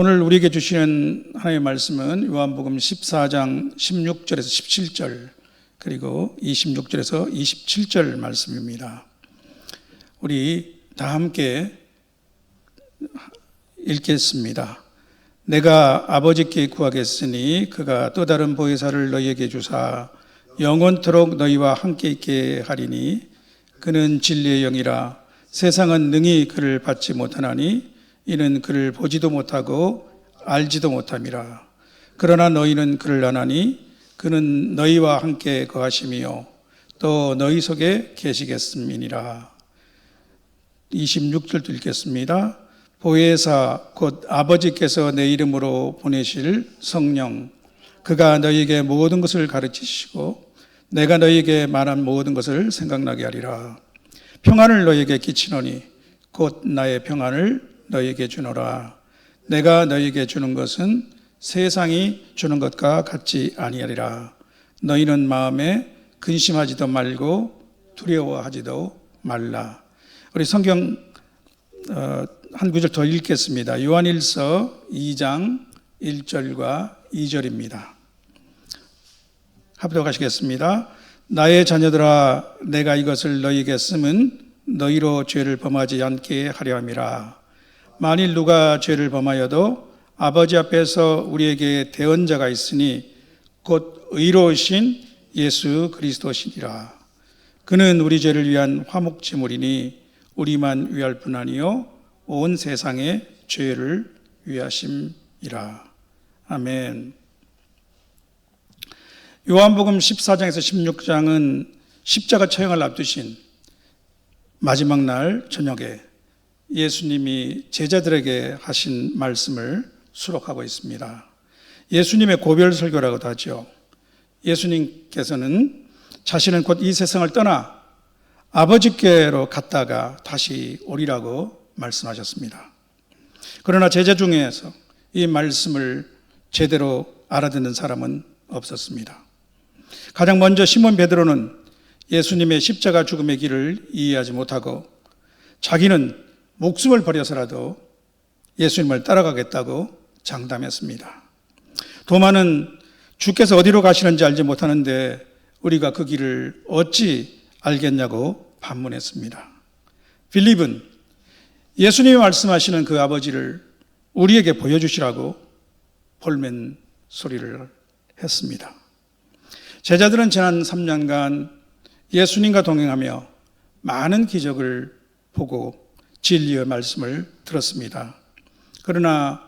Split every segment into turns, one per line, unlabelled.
오늘 우리에게 주시는 하나님의 말씀은 요한복음 14장 16절에서 17절 그리고 26절에서 27절 말씀입니다. 우리 다 함께 읽겠습니다. 내가 아버지께 구하겠으니 그가 또 다른 보혜사를 너희에게 주사 영원토록 너희와 함께 있게 하리니 그는 진리의 영이라. 세상은 능히 그를 받지 못하나니 이는 그를 보지도 못하고 알지도 못함이라. 그러나 너희는 그를 아나니 그는 너희와 함께 거하심이요 또 너희 속에 계시겠음이니라. 26절도 읽겠습니다. 보혜사 곧 아버지께서 내 이름으로 보내실 성령, 그가 너희에게 모든 것을 가르치시고 내가 너희에게 말한 모든 것을 생각나게 하리라. 평안을 너희에게 끼치노니 곧 나의 평안을 너희에게 주노라. 내가 너희에게 주는 것은 세상이 주는 것과 같지 아니하리라. 너희는 마음에 근심하지도 말고 두려워하지도 말라. 우리 성경 한 구절 더 읽겠습니다. 요한일서 2장 1절과 2절입니다. 합독하시겠습니다. 나의 자녀들아, 내가 이것을 너희에게 쓰면 너희로 죄를 범하지 않게 하려 함이라. 만일 누가 죄를 범하여도 아버지 앞에서 우리에게 대언자가 있으니 곧 의로우신 예수 그리스도시니라. 그는 우리 죄를 위한 화목제물이니 우리만 위할 뿐 아니요 온 세상의 죄를 위하심이라. 아멘. 요한복음 14장에서 16장은 십자가 처형을 앞두신 마지막 날 저녁에 예수님이 제자들에게 하신 말씀을 수록하고 있습니다. 예수님의 고별 설교라고도 하죠. 예수님께서는 자신은 곧 이 세상을 떠나 아버지께로 갔다가 다시 오리라고 말씀하셨습니다. 그러나 제자 중에서 이 말씀을 제대로 알아듣는 사람은 없었습니다. 가장 먼저 시몬 베드로는 예수님의 십자가 죽음의 길을 이해하지 못하고 자기는 목숨을 버려서라도 예수님을 따라가겠다고 장담했습니다. 도마는 주께서 어디로 가시는지 알지 못하는데 우리가 그 길을 어찌 알겠냐고 반문했습니다. 빌립은 예수님이 말씀하시는 그 아버지를 우리에게 보여주시라고 볼멘 소리를 했습니다. 제자들은 지난 3년간 예수님과 동행하며 많은 기적을 보고 진리의 말씀을 들었습니다. 그러나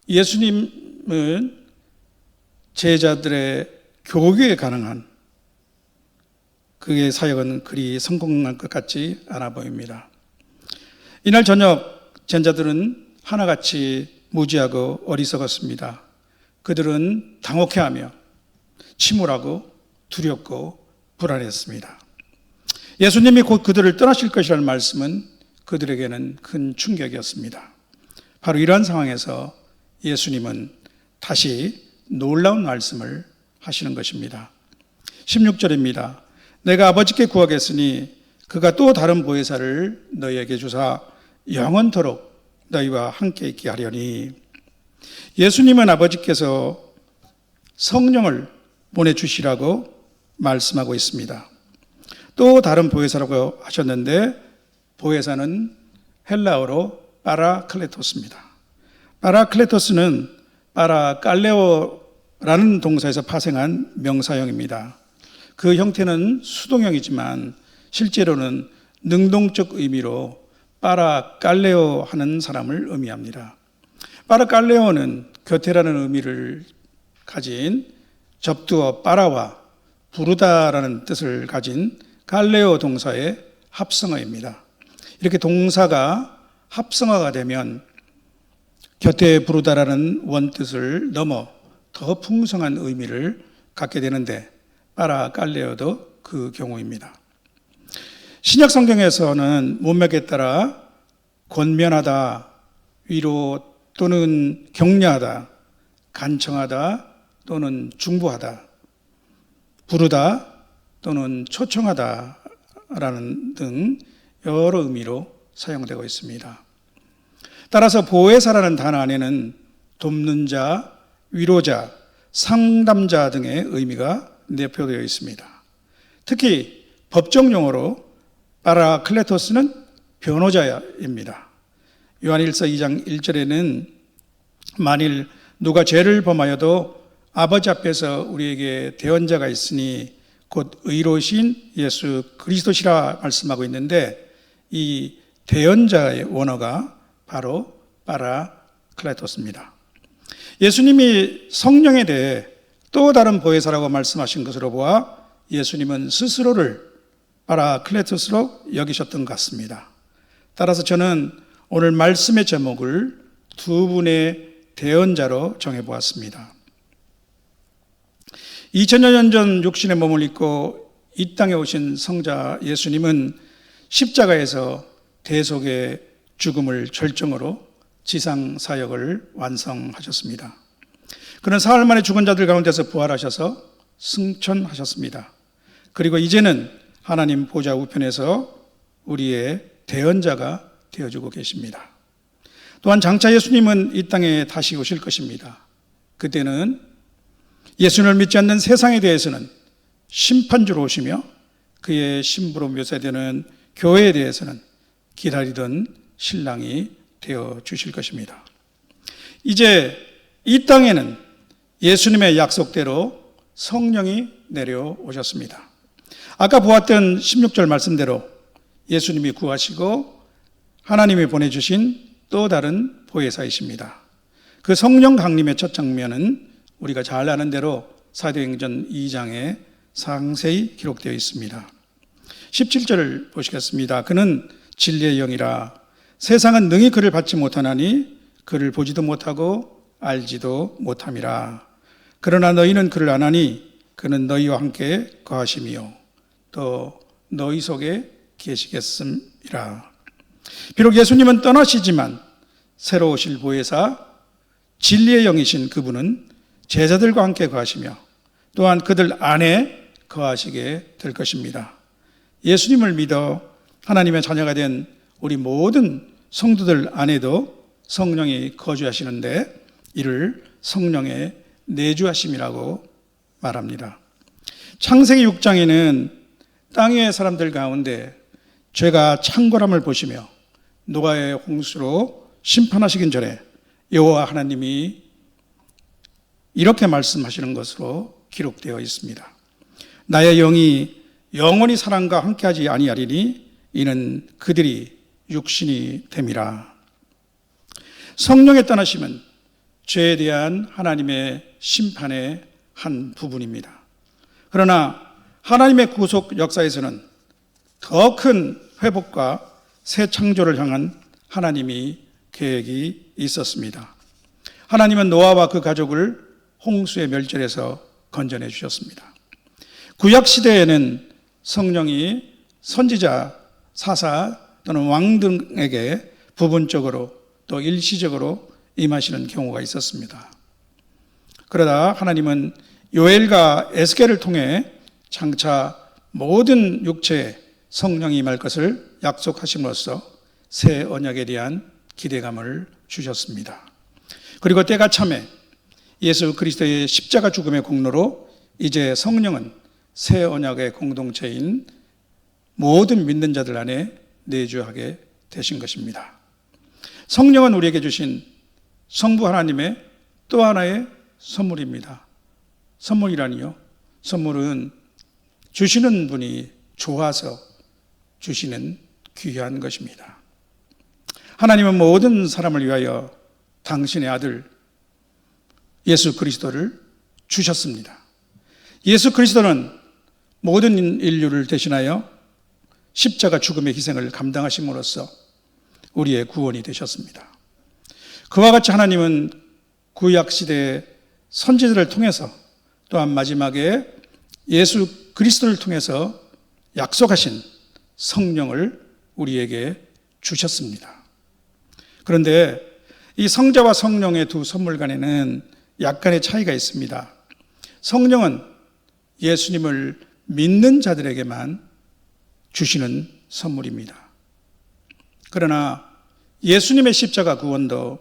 예수님은 제자들의 교육에 가능한 그의 사역은 그리 성공한 것 같지 않아 보입니다. 이날 저녁 제자들은 하나같이 무지하고 어리석었습니다. 그들은 당혹해하며 침울하고 두렵고 불안했습니다. 예수님이 곧 그들을 떠나실 것이라는 말씀은 그들에게는 큰 충격이었습니다. 바로 이러한 상황에서 예수님은 다시 놀라운 말씀을 하시는 것입니다. 16절입니다. 내가 아버지께 구하겠으니 그가 또 다른 보혜사를 너희에게 주사 영원토록 너희와 함께 있게 하려니. 예수님은 아버지께서 성령을 보내주시라고 말씀하고 있습니다. 또 다른 보혜사라고 하셨는데 보혜사는 헬라어로 파라클레토스입니다. 파라클레토스는 파라칼레오라는 동사에서 파생한 명사형입니다. 그 형태는 수동형이지만 실제로는 능동적 의미로 파라칼레오 하는 사람을 의미합니다. 파라칼레오는 곁에라는 의미를 가진 접두어 파라와 부르다라는 뜻을 가진 칼레오 동사의 합성어입니다. 이렇게 동사가 합성어가 되면 곁에 부르다라는 원뜻을 넘어 더 풍성한 의미를 갖게 되는데 파라칼레오도 그 경우입니다. 신약 성경에서는 문맥에 따라 권면하다, 위로 또는 격려하다, 간청하다 또는 중보하다, 부르다 또는 초청하다라는 등 여러 의미로 사용되고 있습니다. 따라서 보혜사라는 단어 안에는 돕는 자, 위로자, 상담자 등의 의미가 내포되어 있습니다. 특히 법정 용어로 파라클레토스는 변호자입니다. 요한일서 2장 1절에는 만일 누가 죄를 범하여도 아버지 앞에서 우리에게 대언자가 있으니 곧 의로우신 예수 그리스도시라 말씀하고 있는데, 이 대언자의 원어가 바로 파라클레토스입니다. 예수님이 성령에 대해 또 다른 보혜사라고 말씀하신 것으로 보아 예수님은 스스로를 파라클레토스로 여기셨던 것 같습니다. 따라서 저는 오늘 말씀의 제목을 두 분의 대언자로 정해보았습니다. 2000여 년 전 육신의 몸을 입고 이 땅에 오신 성자 예수님은 십자가에서 대속의 죽음을 절정으로 지상 사역을 완성하셨습니다. 그는 사흘 만에 죽은 자들 가운데서 부활하셔서 승천하셨습니다. 그리고 이제는 하나님 보좌 우편에서 우리의 대언자가 되어주고 계십니다. 또한 장차 예수님은 이 땅에 다시 오실 것입니다. 그때는 예수님을 믿지 않는 세상에 대해서는 심판주로 오시며 그의 신부로 묘사되는 교회에 대해서는 기다리던 신랑이 되어 주실 것입니다. 이제 이 땅에는 예수님의 약속대로 성령이 내려오셨습니다. 아까 보았던 16절 말씀대로 예수님이 구하시고 하나님이 보내주신 또 다른 보혜사이십니다. 그 성령 강림의 첫 장면은 우리가 잘 아는 대로 사도행전 2장에 상세히 기록되어 있습니다. 17절을 보시겠습니다. 그는 진리의 영이라 세상은 능히 그를 받지 못하나니 그를 보지도 못하고 알지도 못함이라. 그러나 너희는 그를 아나니 그는 너희와 함께 거하심이요 또 너희 속에 계시겠음이라. 비록 예수님은 떠나시지만 새로 오실 보혜사 진리의 영이신 그분은 제자들과 함께 거하시며 또한 그들 안에 거하시게 될 것입니다. 예수님을 믿어 하나님의 자녀가 된 우리 모든 성도들 안에도 성령이 거주하시는데 이를 성령의 내주하심이라고 말합니다. 창세기 6장에는 땅 위의 사람들 가운데 죄가 창궐함을 보시며 노아의 홍수로 심판하시긴 전에 여호와 하나님이 이렇게 말씀하시는 것으로 기록되어 있습니다. 나의 영이 영원히 사람과 함께하지 아니하리니 이는 그들이 육신이 됨이라. 성령의 떠나심은 죄에 대한 하나님의 심판의 한 부분입니다. 그러나 하나님의 구속 역사에서는 더 큰 회복과 새 창조를 향한 하나님이 계획이 있었습니다. 하나님은 노아와 그 가족을 홍수의 멸절에서 건져내 주셨습니다. 구약 시대에는 성령이 선지자, 사사 또는 왕 등에게 부분적으로 또 일시적으로 임하시는 경우가 있었습니다. 그러다 하나님은 요엘과 에스겔을 통해 장차 모든 육체에 성령이 임할 것을 약속하심으로써 새 언약에 대한 기대감을 주셨습니다. 그리고 때가 참에 예수 그리스도의 십자가 죽음의 공로로 이제 성령은 새 언약의 공동체인 모든 믿는 자들 안에 내주하게 되신 것입니다. 성령은 우리에게 주신 성부 하나님의 또 하나의 선물입니다. 선물이라니요? 선물은 주시는 분이 좋아서 주시는 귀한 것입니다. 하나님은 모든 사람을 위하여 당신의 아들 예수 그리스도를 주셨습니다. 예수 그리스도는 모든 인류를 대신하여 십자가 죽음의 희생을 감당하심으로써 우리의 구원이 되셨습니다. 그와 같이 하나님은 구약시대의 선지자들을 통해서 또한 마지막에 예수 그리스도를 통해서 약속하신 성령을 우리에게 주셨습니다. 그런데 이 성자와 성령의 두 선물 간에는 약간의 차이가 있습니다. 성령은 예수님을 믿는 자들에게만 주시는 선물입니다. 그러나 예수님의 십자가 구원도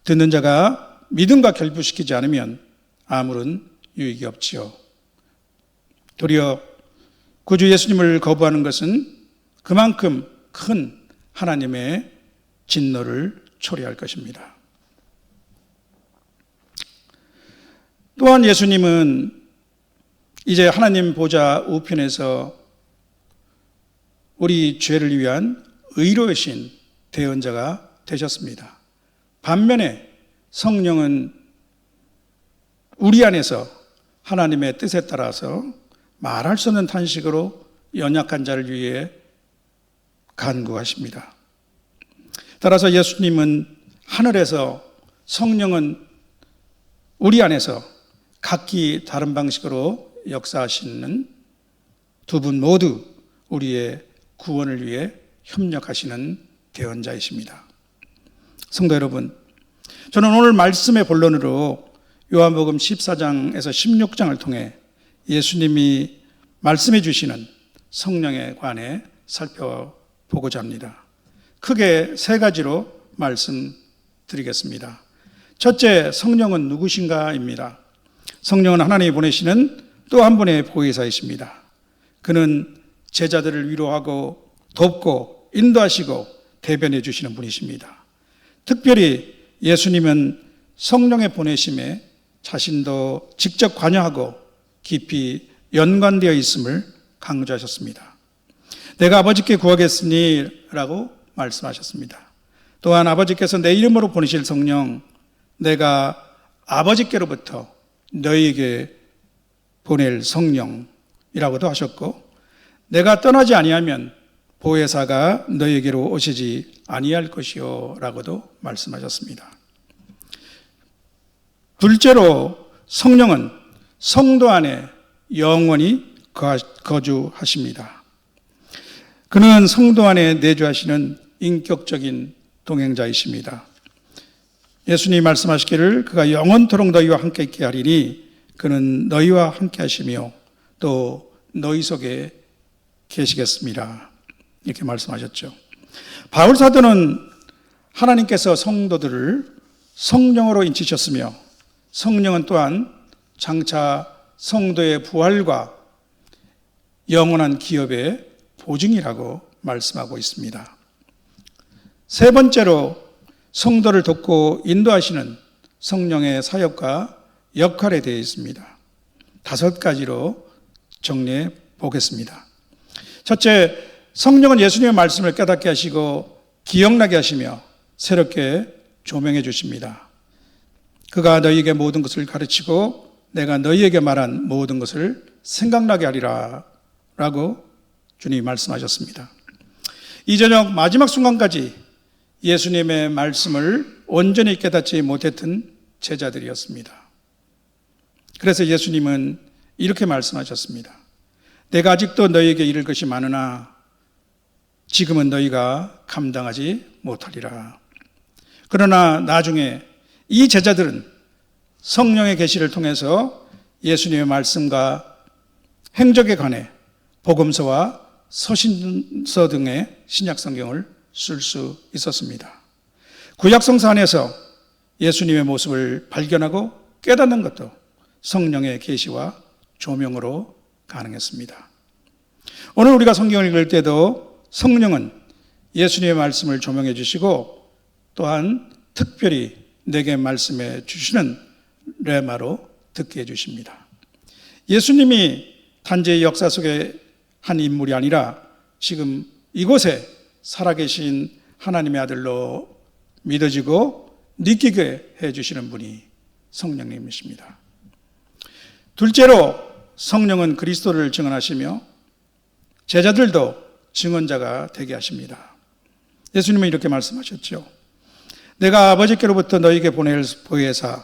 듣는 자가 믿음과 결부시키지 않으면 아무런 유익이 없지요. 도리어 구주 예수님을 거부하는 것은 그만큼 큰 하나님의 진노를 초래할 것입니다. 또한 예수님은 이제 하나님 보좌 우편에서 우리 죄를 위한 의로우신 대언자가 되셨습니다. 반면에 성령은 우리 안에서 하나님의 뜻에 따라서 말할 수 없는 탄식으로 연약한 자를 위해 간구하십니다. 따라서 예수님은 하늘에서, 성령은 우리 안에서 각기 다른 방식으로 역사하시는 두 분 모두 우리의 구원을 위해 협력하시는 대언자이십니다. 성도 여러분, 저는 오늘 말씀의 본론으로 요한복음 14장에서 16장을 통해 예수님이 말씀해 주시는 성령에 관해 살펴보고자 합니다. 크게 세 가지로 말씀드리겠습니다. 첫째, 성령은 누구신가입니다. 성령은 하나님이 보내시는 또 한 분의 보혜사이십니다. 그는 제자들을 위로하고 돕고 인도하시고 대변해 주시는 분이십니다. 특별히 예수님은 성령의 보내심에 자신도 직접 관여하고 깊이 연관되어 있음을 강조하셨습니다. 내가 아버지께 구하겠으니 라고 말씀하셨습니다. 또한 아버지께서 내 이름으로 보내실 성령, 내가 아버지께로부터 너희에게 보낼 성령이라고도 하셨고, 내가 떠나지 아니하면 보혜사가 너희에게로 오시지 아니할 것이요 라고도 말씀하셨습니다. 둘째로 성령은 성도 안에 영원히 거주하십니다. 그는 성도 안에 내주하시는 인격적인 동행자이십니다. 예수님이 말씀하시기를 그가 영원토록 너희와 함께 있게 하리니 그는 너희와 함께 하시며 또 너희 속에 계시겠습니다. 이렇게 말씀하셨죠. 바울 사도는 하나님께서 성도들을 성령으로 인치셨으며 성령은 또한 장차 성도의 부활과 영원한 기업의 보증이라고 말씀하고 있습니다. 세 번째로 성도를 돕고 인도하시는 성령의 사역과 역할에 대해 있습니다. 5가지로 정리해 보겠습니다. 첫째, 성령은 예수님의 말씀을 깨닫게 하시고 기억나게 하시며 새롭게 조명해 주십니다. 그가 너희에게 모든 것을 가르치고 내가 너희에게 말한 모든 것을 생각나게 하리라 라고 주님이 말씀하셨습니다. 이 저녁 마지막 순간까지 예수님의 말씀을 온전히 깨닫지 못했던 제자들이었습니다. 그래서 예수님은 이렇게 말씀하셨습니다. 내가 아직도 너희에게 이를 것이 많으나 지금은 너희가 감당하지 못하리라. 그러나 나중에 이 제자들은 성령의 계시를 통해서 예수님의 말씀과 행적에 관해 복음서와 서신서 등의 신약 성경을 쓸 수 있었습니다. 구약 성서 안에서 예수님의 모습을 발견하고 깨닫는 것도 성령의 계시와 조명으로 가능했습니다. 오늘 우리가 성경을 읽을 때도 성령은 예수님의 말씀을 조명해 주시고 또한 특별히 내게 말씀해 주시는 레마로 듣게 해주십니다. 예수님이 단지 역사 속의 한 인물이 아니라 지금 이곳에 살아계신 하나님의 아들로 믿어지고 느끼게 해주시는 분이 성령님이십니다. 둘째로 성령은 그리스도를 증언하시며 제자들도 증언자가 되게 하십니다. 예수님은 이렇게 말씀하셨죠. 내가 아버지께로부터 너희에게 보낼 보혜사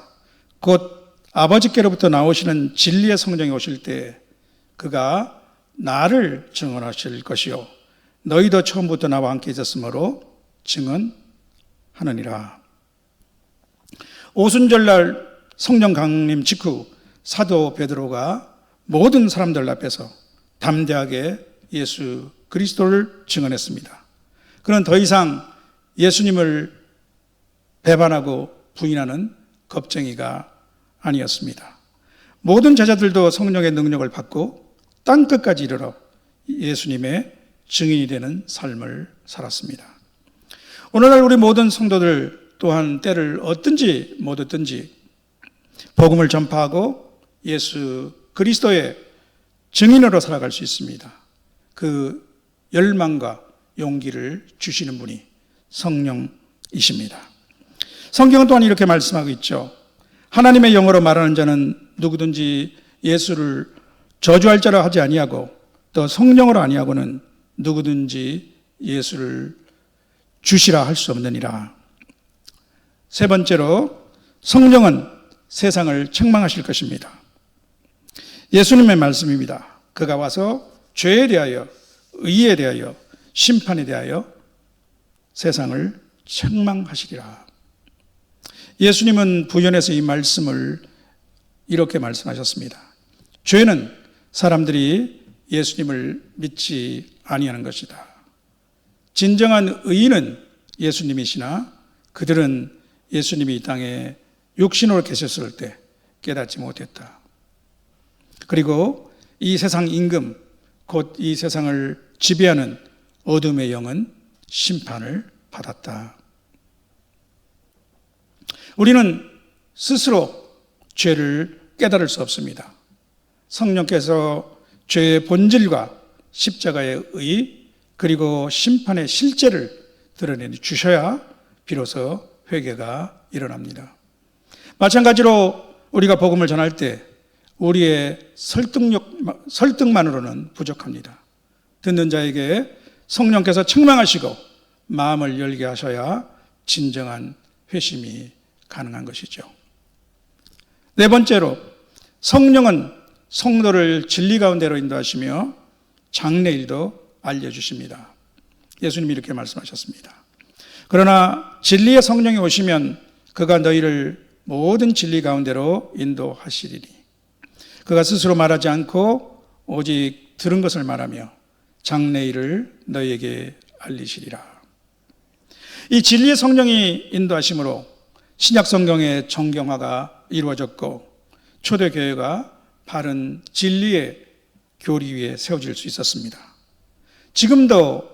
곧 아버지께로부터 나오시는 진리의 성령이 오실 때 그가 나를 증언하실 것이요 너희도 처음부터 나와 함께 있었으므로 증언하느니라. 오순절날 성령 강림 직후 사도 베드로가 모든 사람들 앞에서 담대하게 예수 그리스도를 증언했습니다. 그는 더 이상 예수님을 배반하고 부인하는 겁쟁이가 아니었습니다. 모든 제자들도 성령의 능력을 받고 땅끝까지 이르러 예수님의 증인이 되는 삶을 살았습니다. 오늘날 우리 모든 성도들 또한 때를 얻든지 못 얻든지 복음을 전파하고 예수 그리스도의 증인으로 살아갈 수 있습니다. 그 열망과 용기를 주시는 분이 성령이십니다. 성경은 또한 이렇게 말씀하고 있죠. 하나님의 영어로 말하는 자는 누구든지 예수를 저주할 자라 하지 아니하고 또 성령으로 아니하고는 누구든지 예수를 주시라 할 수 없느니라. 세 번째로 성령은 세상을 책망하실 것입니다. 예수님의 말씀입니다. 그가 와서 죄에 대하여, 의에 대하여, 심판에 대하여 세상을 책망하시리라. 예수님은 부연에서 이 말씀을 이렇게 말씀하셨습니다. 죄는 사람들이 예수님을 믿지 아니하는 것이다. 진정한 의인은 예수님이시나 그들은 예수님이 이 땅에 육신으로 계셨을 때 깨닫지 못했다. 그리고 이 세상 임금, 곧 이 세상을 지배하는 어둠의 영은 심판을 받았다. 우리는 스스로 죄를 깨달을 수 없습니다. 성령께서 죄의 본질과 십자가의 의 그리고 심판의 실제를 드러내 주셔야 비로소 회개가 일어납니다. 마찬가지로 우리가 복음을 전할 때 우리의 설득만으로는 부족합니다. 듣는 자에게 성령께서 책망하시고 마음을 열게 하셔야 진정한 회심이 가능한 것이죠. 네 번째로 성령은 성도를 진리 가운데로 인도하시며 장래일도 알려주십니다. 예수님이 이렇게 말씀하셨습니다. 그러나 진리의 성령이 오시면 그가 너희를 모든 진리 가운데로 인도하시리니 그가 스스로 말하지 않고 오직 들은 것을 말하며 장래일을 너희에게 알리시리라. 이 진리의 성령이 인도하심으로 신약 성경의 정경화가 이루어졌고 초대교회가 바른 진리의 교리 위에 세워질 수 있었습니다. 지금도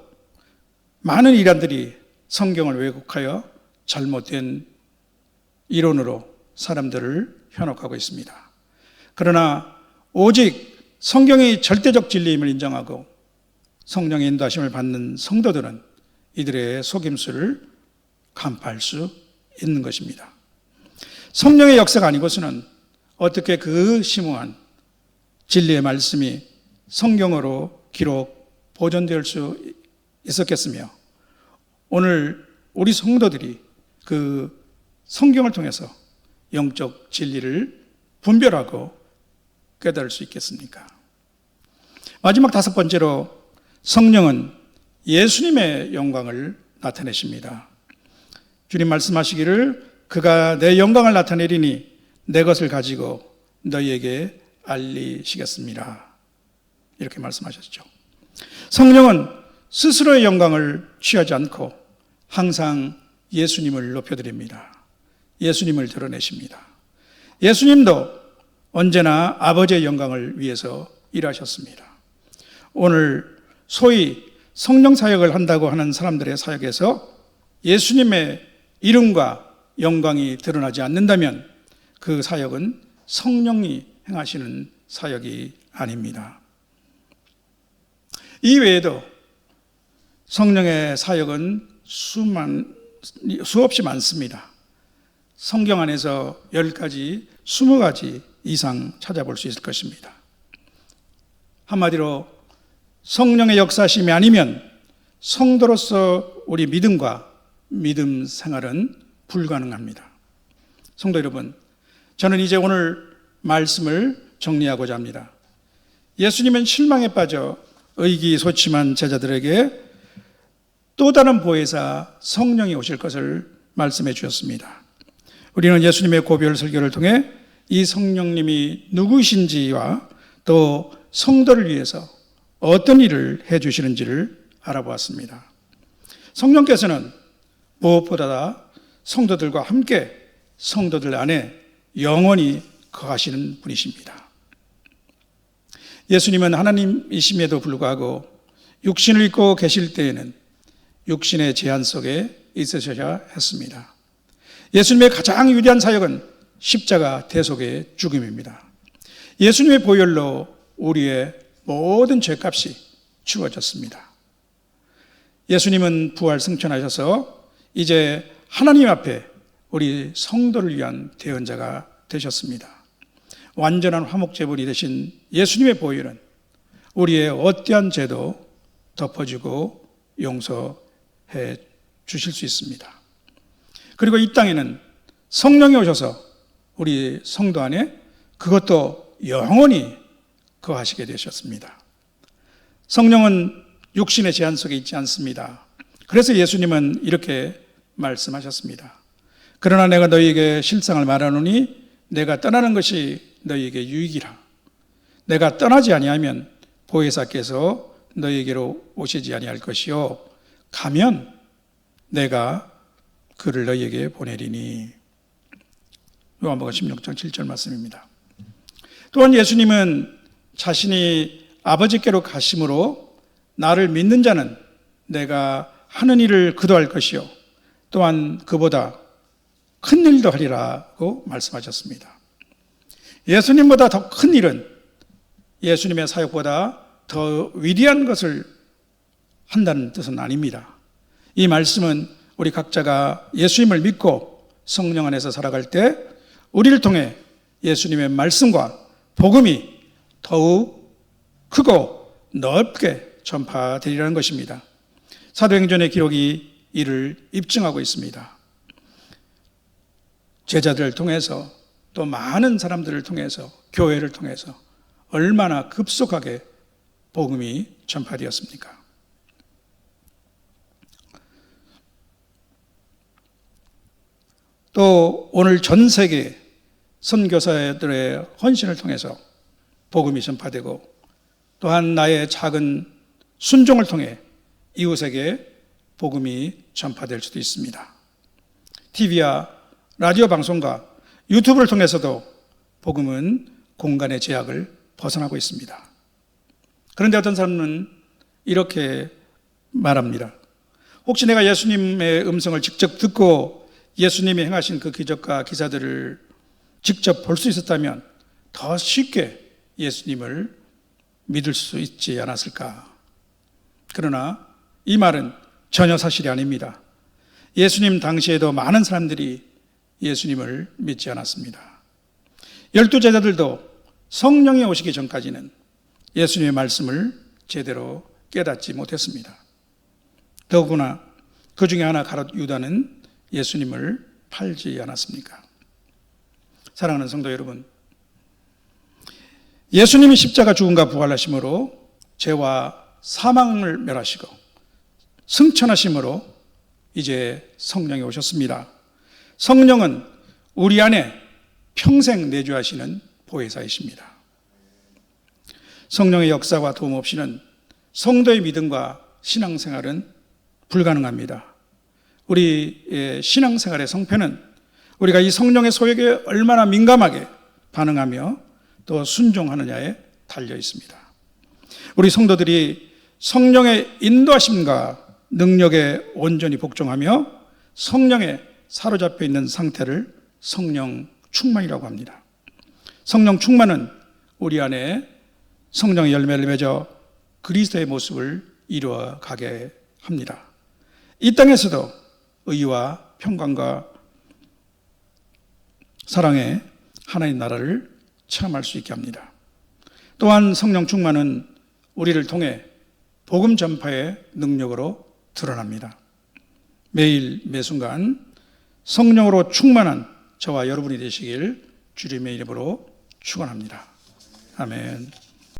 많은 이단들이 성경을 왜곡하여 잘못된 이론으로 사람들을 현혹하고 있습니다. 그러나 오직 성경의 절대적 진리임을 인정하고 성령의 인도하심을 받는 성도들은 이들의 속임수를 간파할 수 있는 것입니다. 성령의 역사가 아니고서는 어떻게 그 심오한 진리의 말씀이 성경으로 기록 보존될 수 있었겠으며 오늘 우리 성도들이 그 성경을 통해서 영적 진리를 분별하고 깨달을 수 있겠습니까? 마지막 다섯 번째로 성령은 예수님의 영광을 나타내십니다. 주님 말씀하시기를 그가 내 영광을 나타내리니 내 것을 가지고 너희에게 알리시겠습니다. 이렇게 말씀하셨죠. 성령은 스스로의 영광을 취하지 않고 항상 예수님을 높여드립니다. 예수님을 드러내십니다. 예수님도 언제나 아버지의 영광을 위해서 일하셨습니다. 오늘 소위 성령 사역을 한다고 하는 사람들의 사역에서 예수님의 이름과 영광이 드러나지 않는다면 그 사역은 성령이 행하시는 사역이 아닙니다. 이외에도 성령의 사역은 수없이 많습니다. 성경 안에서 10가지, 20가지 이상 찾아볼 수 있을 것입니다. 한마디로 성령의 역사심이 아니면 성도로서 우리 믿음과 믿음 생활은 불가능합니다. 성도 여러분, 저는 이제 오늘 말씀을 정리하고자 합니다. 예수님은 실망에 빠져 의기소침한 제자들에게 또 다른 보혜사 성령이 오실 것을 말씀해 주셨습니다. 우리는 예수님의 고별 설교를 통해 이 성령님이 누구신지와 또 성도를 위해서 어떤 일을 해 주시는지를 알아보았습니다. 성령께서는 무엇보다 성도들과 함께 성도들 안에 영원히 거하시는 분이십니다. 예수님은 하나님이심에도 불구하고 육신을 입고 계실 때에는 육신의 제한 속에 있으셔야 했습니다. 예수님의 가장 위대한 사역은 십자가 대속의 죽음입니다. 예수님의 보혈로 우리의 모든 죄값이 치워졌습니다. 예수님은 부활 승천하셔서 이제 하나님 앞에 우리 성도를 위한 대언자가 되셨습니다. 완전한 화목제물이 되신 예수님의 보혈은 우리의 어떠한 죄도 덮어주고 용서해 주실 수 있습니다. 그리고 이 땅에는 성령이 오셔서 우리 성도 안에 그것도 영원히 거하시게 되셨습니다. 성령은 육신의 제한 속에 있지 않습니다. 그래서 예수님은 이렇게 말씀하셨습니다. 그러나 내가 너희에게 실상을 말하노니 내가 떠나는 것이 너희에게 유익이라. 내가 떠나지 아니하면 보혜사께서 너희에게로 오시지 아니할 것이요 가면 내가 그를 너희에게 보내리니. 요한복음 16장 7절 말씀입니다. 또한 예수님은 자신이 아버지께로 가심으로 나를 믿는 자는 내가 하는 일을 그도 할 것이요 또한 그보다 큰 일도 하리라고 말씀하셨습니다. 예수님보다 더 큰 일은 예수님의 사역보다 더 위대한 것을 한다는 뜻은 아닙니다. 이 말씀은 우리 각자가 예수님을 믿고 성령 안에서 살아갈 때 우리를 통해 예수님의 말씀과 복음이 더욱 크고 넓게 전파되리라는 것입니다. 사도행전의 기록이 이를 입증하고 있습니다. 제자들을 통해서 또 많은 사람들을 통해서 교회를 통해서 얼마나 급속하게 복음이 전파되었습니까? 또 오늘 전 세계 선교사들의 헌신을 통해서 복음이 전파되고 또한 나의 작은 순종을 통해 이웃에게 복음이 전파될 수도 있습니다. TV와 라디오 방송과 유튜브를 통해서도 복음은 공간의 제약을 벗어나고 있습니다. 그런데 어떤 사람은 이렇게 말합니다. 혹시 내가 예수님의 음성을 직접 듣고 예수님이 행하신 그 기적과 기사들을 직접 볼 수 있었다면 더 쉽게 예수님을 믿을 수 있지 않았을까? 그러나 이 말은 전혀 사실이 아닙니다. 예수님 당시에도 많은 사람들이 예수님을 믿지 않았습니다. 12제자들도 성령이 오시기 전까지는 예수님의 말씀을 제대로 깨닫지 못했습니다. 더구나 그 중에 하나 가룟 유다는 예수님을 팔지 않았습니까? 사랑하는 성도 여러분, 예수님이 십자가 죽음과 부활하심으로 죄와 사망을 멸하시고 승천하심으로 이제 성령이 오셨습니다. 성령은 우리 안에 평생 내주하시는 보혜사이십니다. 성령의 역사와 도움 없이는 성도의 믿음과 신앙생활은 불가능합니다. 우리 신앙생활의 성패는 우리가 이 성령의 소욕에 얼마나 민감하게 반응하며 또 순종하느냐에 달려 있습니다. 우리 성도들이 성령의 인도하심과 능력에 온전히 복종하며 성령에 사로잡혀 있는 상태를 성령 충만이라고 합니다. 성령 충만은 우리 안에 성령의 열매를 맺어 그리스도의 모습을 이루어가게 합니다. 이 땅에서도 의와 평강과 사랑의 하나님 나라를 체험할 수 있게 합니다. 또한 성령 충만은 우리를 통해 복음 전파의 능력으로 드러납니다. 매일 매순간 성령으로 충만한 저와 여러분이 되시길 주님의 이름으로 축원합니다. 아멘.